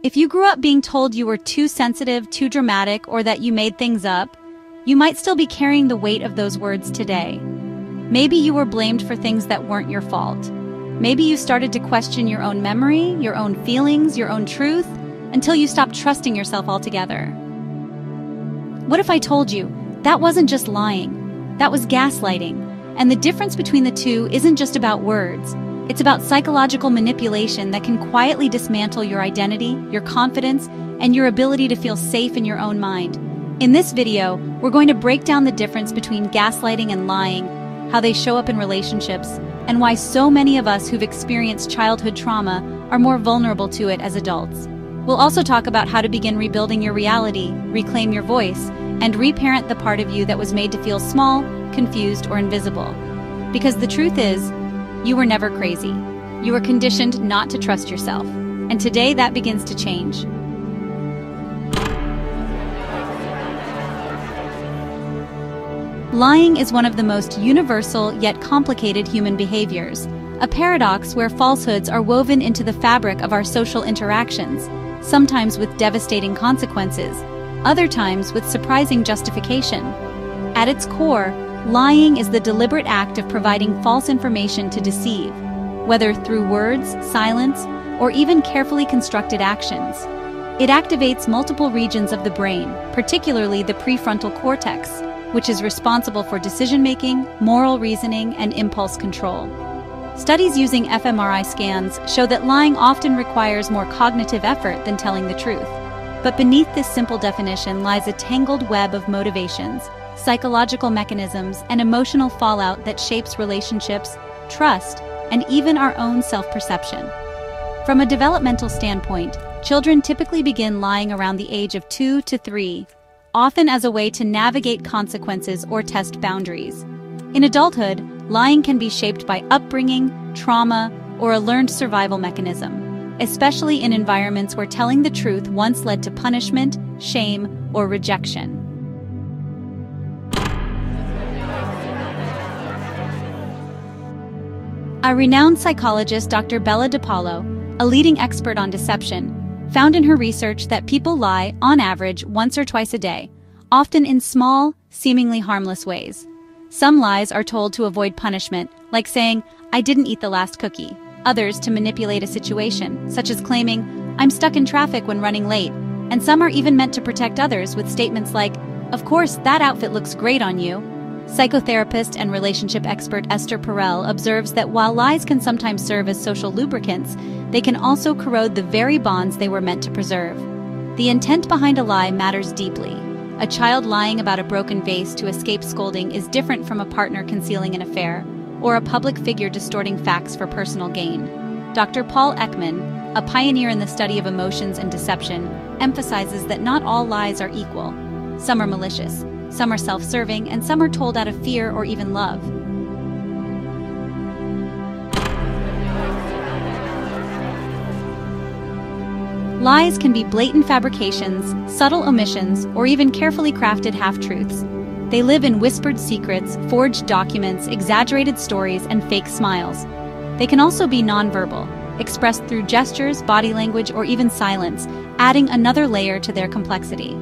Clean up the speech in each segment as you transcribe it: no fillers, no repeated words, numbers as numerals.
If you grew up being told you were too sensitive, too dramatic, or that you made things up, you might still be carrying the weight of those words today. Maybe you were blamed for things that weren't your fault. Maybe you started to question your own memory, your own feelings, your own truth, until you stopped trusting yourself altogether. What if I told you that wasn't just lying, that was gaslighting, and the difference between the two isn't just about words, it's about psychological manipulation that can quietly dismantle your identity, your confidence, and your ability to feel safe in your own mind. In this video, we're going to break down the difference between gaslighting and lying, how they show up in relationships, and why so many of us who've experienced childhood trauma are more vulnerable to it as adults. We'll also talk about how to begin rebuilding your reality, reclaim your voice, and reparent the part of you that was made to feel small, confused, or invisible. Because the truth is, you were never crazy. You were conditioned not to trust yourself. And today that begins to change. Lying is one of the most universal yet complicated human behaviors, a paradox where falsehoods are woven into the fabric of our social interactions, sometimes with devastating consequences, other times with surprising justification. At its core, lying is the deliberate act of providing false information to deceive, whether through words, silence, or even carefully constructed actions. It activates multiple regions of the brain, particularly the prefrontal cortex, which is responsible for decision-making, moral reasoning, and impulse control. Studies using fMRI scans show that lying often requires more cognitive effort than telling the truth. But beneath this simple definition lies a tangled web of motivations, psychological mechanisms, and emotional fallout that shapes relationships, trust, and even our own self-perception. From a developmental standpoint, children typically begin lying around the age of 2 to 3, often as a way to navigate consequences or test boundaries. In adulthood, lying can be shaped by upbringing, trauma, or a learned survival mechanism, especially in environments where telling the truth once led to punishment, shame, or rejection. A renowned psychologist, Dr. Bella DiPaolo, a leading expert on deception, found in her research that people lie, on average, once or twice a day, often in small, seemingly harmless ways. Some lies are told to avoid punishment, like saying, "I didn't eat the last cookie." Others to manipulate a situation, such as claiming, "I'm stuck in traffic when running late." And some are even meant to protect others with statements like, "Of course, that outfit looks great on you." Psychotherapist and relationship expert Esther Perel observes that while lies can sometimes serve as social lubricants, they can also corrode the very bonds they were meant to preserve. The intent behind a lie matters deeply. A child lying about a broken vase to escape scolding is different from a partner concealing an affair, or a public figure distorting facts for personal gain. Dr. Paul Ekman, a pioneer in the study of emotions and deception, emphasizes that not all lies are equal. Some are malicious, some are self-serving, and some are told out of fear or even love. Lies can be blatant fabrications, subtle omissions, or even carefully crafted half-truths. They live in whispered secrets, forged documents, exaggerated stories, and fake smiles. They can also be nonverbal, expressed through gestures, body language, or even silence, adding another layer to their complexity.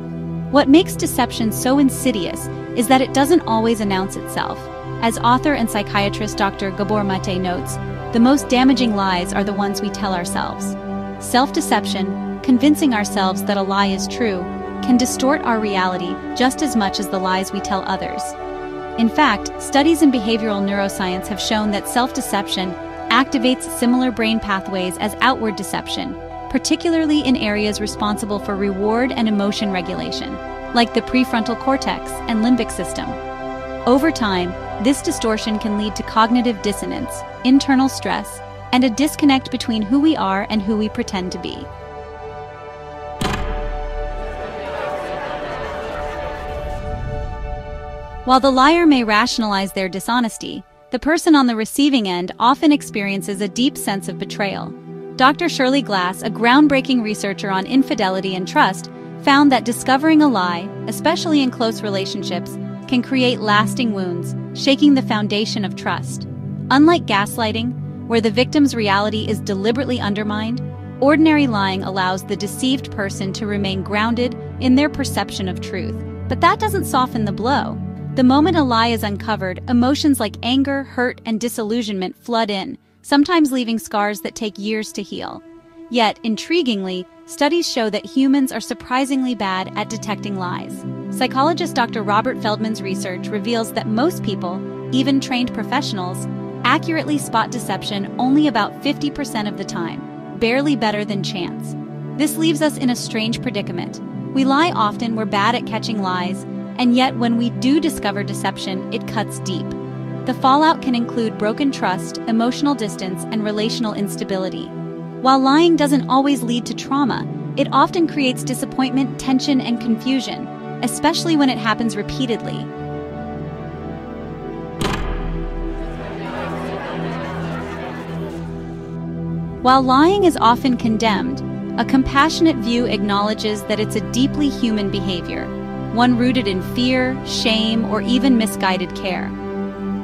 What makes deception so insidious is that it doesn't always announce itself. As author and psychiatrist Dr. Gabor Mate notes, the most damaging lies are the ones we tell ourselves. Self-deception, convincing ourselves that a lie is true, can distort our reality just as much as the lies we tell others. In fact, studies in behavioral neuroscience have shown that self-deception activates similar brain pathways as outward deception, particularly in areas responsible for reward and emotion regulation, like the prefrontal cortex and limbic system. Over time, this distortion can lead to cognitive dissonance, internal stress, and a disconnect between who we are and who we pretend to be. While the liar may rationalize their dishonesty, the person on the receiving end often experiences a deep sense of betrayal. Dr. Shirley Glass, a groundbreaking researcher on infidelity and trust, found that discovering a lie, especially in close relationships, can create lasting wounds, shaking the foundation of trust. Unlike gaslighting, where the victim's reality is deliberately undermined, Ordinary lying allows the deceived person to remain grounded in their perception of truth. But that doesn't soften the blow. The moment a lie is uncovered, emotions like anger, hurt, and disillusionment flood in, sometimes leaving scars that take years to heal. Yet, intriguingly, studies show that humans are surprisingly bad at detecting lies. Psychologist Dr. Robert Feldman's research reveals that most people, even trained professionals, accurately spot deception only about 50% of the time, barely better than chance. This leaves us in a strange predicament. We lie often, we're bad at catching lies, and yet when we do discover deception, it cuts deep. The fallout can include broken trust, emotional distance, and relational instability. While lying doesn't always lead to trauma, it often creates disappointment, tension, and confusion, especially when it happens repeatedly. While lying is often condemned, a compassionate view acknowledges that it's a deeply human behavior, one rooted in fear, shame, or even misguided care.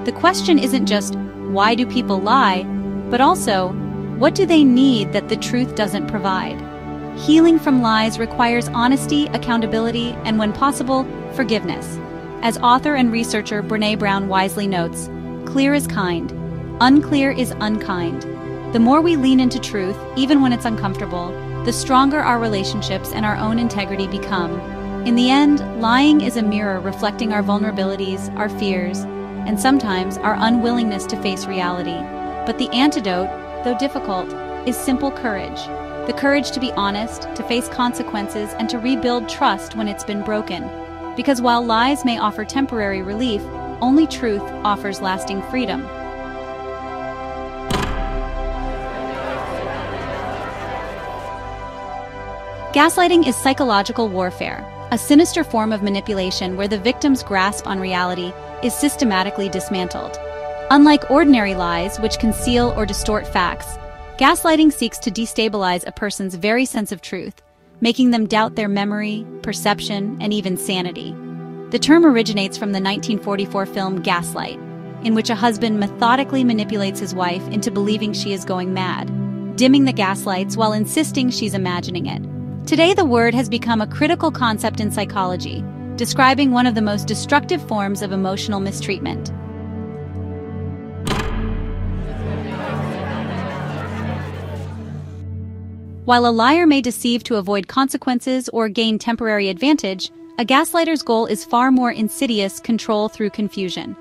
The question isn't just, why do people lie, but also, what do they need that the truth doesn't provide? Healing from lies requires honesty, accountability, and when possible, forgiveness. As author and researcher Brené Brown wisely notes, clear is kind, unclear is unkind. The more we lean into truth, even when it's uncomfortable, the stronger our relationships and our own integrity become. In the end, lying is a mirror reflecting our vulnerabilities, our fears, and sometimes our unwillingness to face reality. But the antidote, though difficult, is simple courage. The courage to be honest, to face consequences, and to rebuild trust when it's been broken. Because while lies may offer temporary relief, only truth offers lasting freedom. Gaslighting is psychological warfare, a sinister form of manipulation where the victim's grasp on reality is systematically dismantled. Unlike ordinary lies, which conceal or distort facts, gaslighting seeks to destabilize a person's very sense of truth, making them doubt their memory, perception, and even sanity. The term originates from the 1944 film Gaslight, in which a husband methodically manipulates his wife into believing she is going mad, dimming the gaslights while insisting she's imagining it. Today, the word has become a critical concept in psychology, describing one of the most destructive forms of emotional mistreatment. While a liar may deceive to avoid consequences or gain temporary advantage, a gaslighter's goal is far more insidious: control through confusion.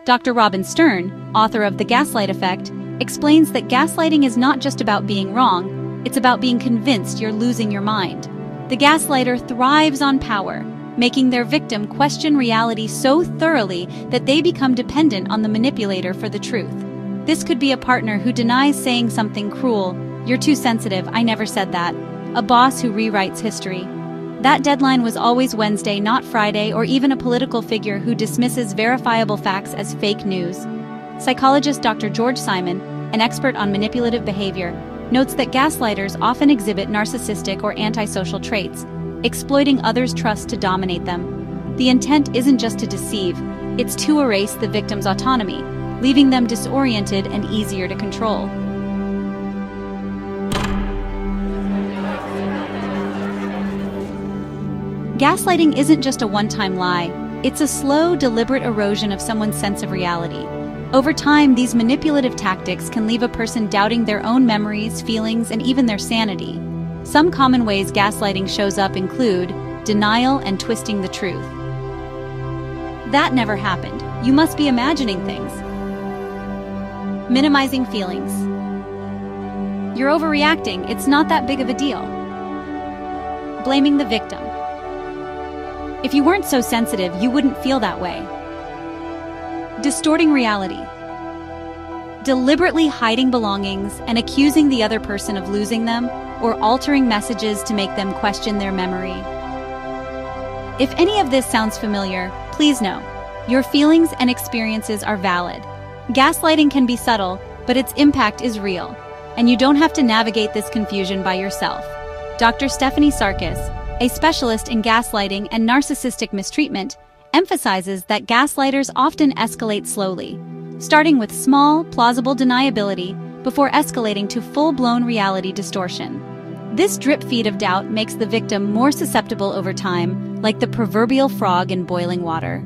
Dr. Robin Stern, author of The Gaslight Effect, explains that gaslighting is not just about being wrong, it's about being convinced you're losing your mind. The gaslighter thrives on power, making their victim question reality so thoroughly that they become dependent on the manipulator for the truth. This could be a partner who denies saying something cruel, "You're too sensitive, I never said that." A boss who rewrites history. That deadline was always Wednesday, not Friday, or even a political figure who dismisses verifiable facts as fake news. Psychologist Dr. George Simon, an expert on manipulative behavior, notes that gaslighters often exhibit narcissistic or antisocial traits, exploiting others' trust to dominate them. The intent isn't just to deceive, it's to erase the victim's autonomy, leaving them disoriented and easier to control. Gaslighting isn't just a one-time lie, it's a slow, deliberate erosion of someone's sense of reality. Over time, these manipulative tactics can leave a person doubting their own memories, feelings, and even their sanity. Some common ways gaslighting shows up include denial and twisting the truth. "That never happened. You must be imagining things." Minimizing feelings. "You're overreacting. It's not that big of a deal." Blaming the victim. "If you weren't so sensitive, you wouldn't feel that way." Distorting reality. Deliberately hiding belongings and accusing the other person of losing them, or altering messages to make them question their memory. If any of this sounds familiar, please know, your feelings and experiences are valid. Gaslighting can be subtle, but its impact is real, and you don't have to navigate this confusion by yourself. Dr. Stephanie Sarkis, a specialist in gaslighting and narcissistic mistreatment, emphasizes that gaslighters often escalate slowly, starting with small, plausible deniability before escalating to full-blown reality distortion. This drip feed of doubt makes the victim more susceptible over time, like the proverbial frog in boiling water.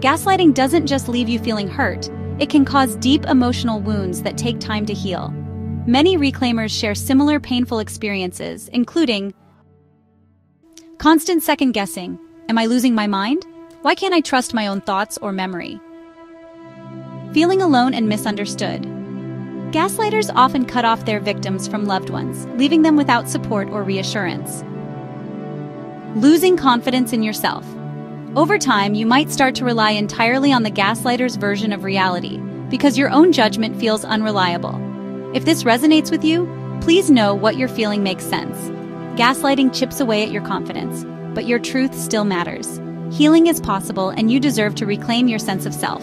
Gaslighting doesn't just leave you feeling hurt, it can cause deep emotional wounds that take time to heal. Many reclaimers share similar painful experiences, including constant second-guessing. Am I losing my mind? Why can't I trust my own thoughts or memory? Feeling alone and misunderstood. Gaslighters often cut off their victims from loved ones, leaving them without support or reassurance. Losing confidence in yourself. Over time, you might start to rely entirely on the gaslighter's version of reality because your own judgment feels unreliable. If this resonates with you, please know what you're feeling makes sense. Gaslighting chips away at your confidence, but your truth still matters. Healing is possible, and you deserve to reclaim your sense of self.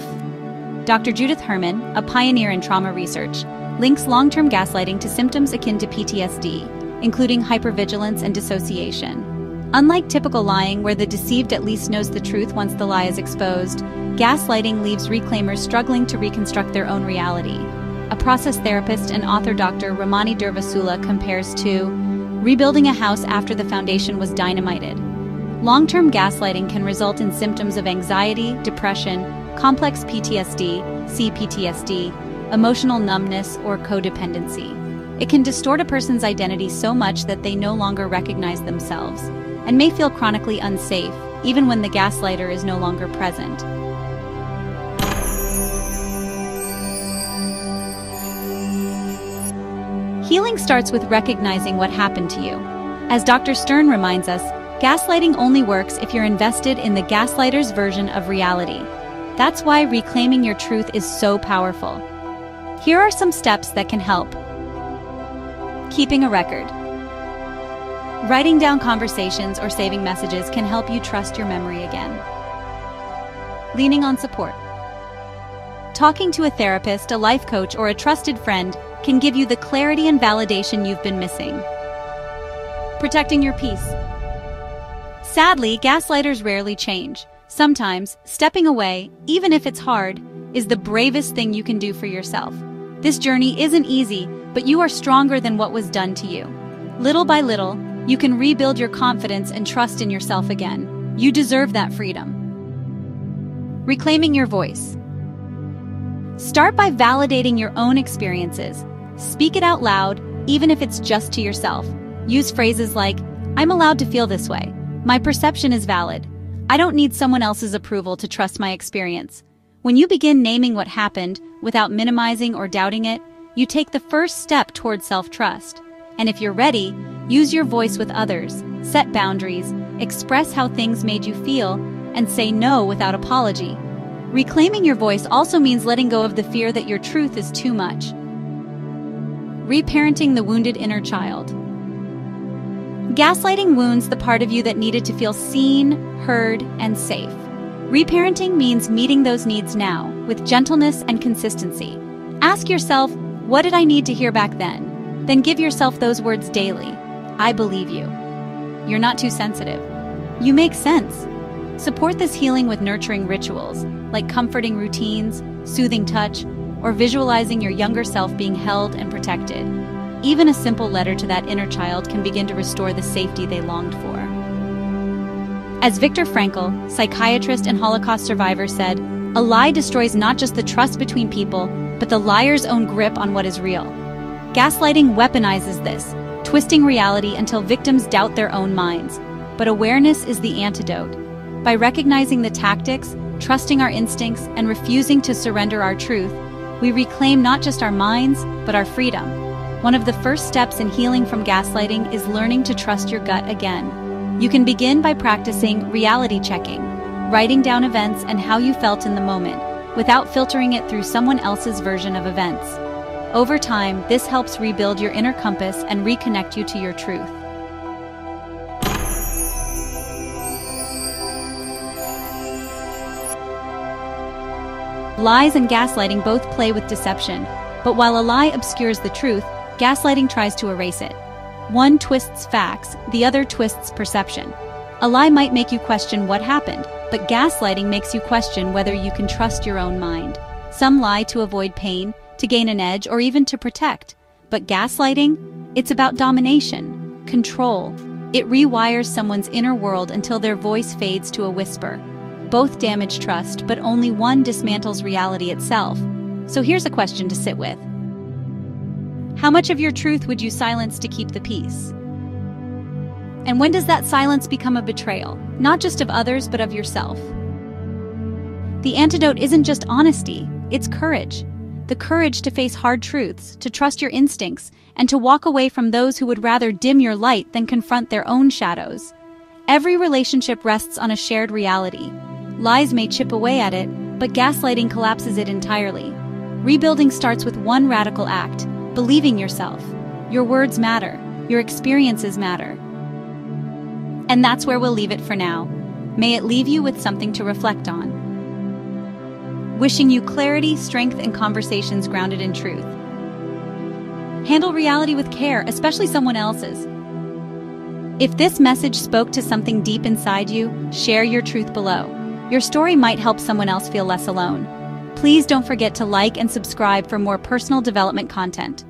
Dr. Judith Herman, a pioneer in trauma research, links long-term gaslighting to symptoms akin to PTSD, including hypervigilance and dissociation. Unlike typical lying, where the deceived at least knows the truth once the lie is exposed, gaslighting leaves reclaimers struggling to reconstruct their own reality. A process therapist and author Dr. 𝒚𝒐𝒖'𝒓𝒆 compares to rebuilding a house after the foundation was dynamited. Long-term gaslighting can result in symptoms of anxiety, depression, complex PTSD, CPTSD, emotional numbness, or codependency. It can distort a person's identity so much that they no longer recognize themselves, and may feel chronically unsafe, even when the gaslighter is no longer present. Healing starts with recognizing what happened to you. As Dr. Stern reminds us, gaslighting only works if you're invested in the gaslighter's version of reality. That's why reclaiming your truth is so powerful. Here are some steps that can help. Keeping a record. Writing down conversations or saving messages can help you trust your memory again. Leaning on support. Talking to a therapist, a life coach, or a trusted friend can give you the clarity and validation you've been missing. Protecting your peace. Sadly, gaslighters rarely change. Sometimes, stepping away, even if it's hard, is the bravest thing you can do for yourself. This journey isn't easy, but you are stronger than what was done to you. Little by little, you can rebuild your confidence and trust in yourself again. You deserve that freedom. Reclaiming your voice. Start by validating your own experiences. Speak it out loud, even if it's just to yourself. Use phrases like, "I'm allowed to feel this way. My perception is valid. I don't need someone else's approval to trust my experience." When you begin naming what happened, without minimizing or doubting it, you take the first step toward self-trust. And if you're ready, use your voice with others, set boundaries, express how things made you feel, and say no without apology. Reclaiming your voice also means letting go of the fear that your truth is too much. Reparenting the wounded inner child. Gaslighting wounds the part of you that needed to feel seen, heard, and safe. Reparenting means meeting those needs now, with gentleness and consistency. Ask yourself, what did I need to hear back then? Then give yourself those words daily. I believe you. You're not too sensitive. You make sense. Support this healing with nurturing rituals, like comforting routines, soothing touch, or visualizing your younger self being held and protected. Even a simple letter to that inner child can begin to restore the safety they longed for. As Viktor Frankl, psychiatrist and Holocaust survivor, said, "A lie destroys not just the trust between people, but the liar's own grip on what is real." Gaslighting weaponizes this, twisting reality until victims doubt their own minds. But awareness is the antidote. By recognizing the tactics, trusting our instincts, and refusing to surrender our truth, we reclaim not just our minds, but our freedom. One of the first steps in healing from gaslighting is learning to trust your gut again. You can begin by practicing reality checking, writing down events and how you felt in the moment, without filtering it through someone else's version of events. Over time, this helps rebuild your inner compass and reconnect you to your truth. Lies and gaslighting both play with deception, but while a lie obscures the truth, gaslighting tries to erase it. One twists facts, the other twists perception. A lie might make you question what happened, But gaslighting makes you question whether you can trust your own mind. Some lie to avoid pain, to gain an edge, or even to protect. But gaslighting? It's about domination, control. It rewires someone's inner world until their voice fades to a whisper. Both damage trust, but only one dismantles reality itself. So here's a question to sit with. How much of your truth would you silence to keep the peace? And when does that silence become a betrayal, not just of others, but of yourself? The antidote isn't just honesty, it's courage. The courage to face hard truths, to trust your instincts, and to walk away from those who would rather dim your light than confront their own shadows. Every relationship rests on a shared reality. Lies may chip away at it, but gaslighting collapses it entirely. Rebuilding starts with one radical act: believing yourself. Your words matter. Your experiences matter. And that's where we'll leave it for now. May it leave you with something to reflect on. Wishing you clarity, strength, and conversations grounded in truth. Handle reality with care, especially someone else's. If this message spoke to something deep inside you, share your truth below. Your story might help someone else feel less alone. Please don't forget to like and subscribe for more personal development content.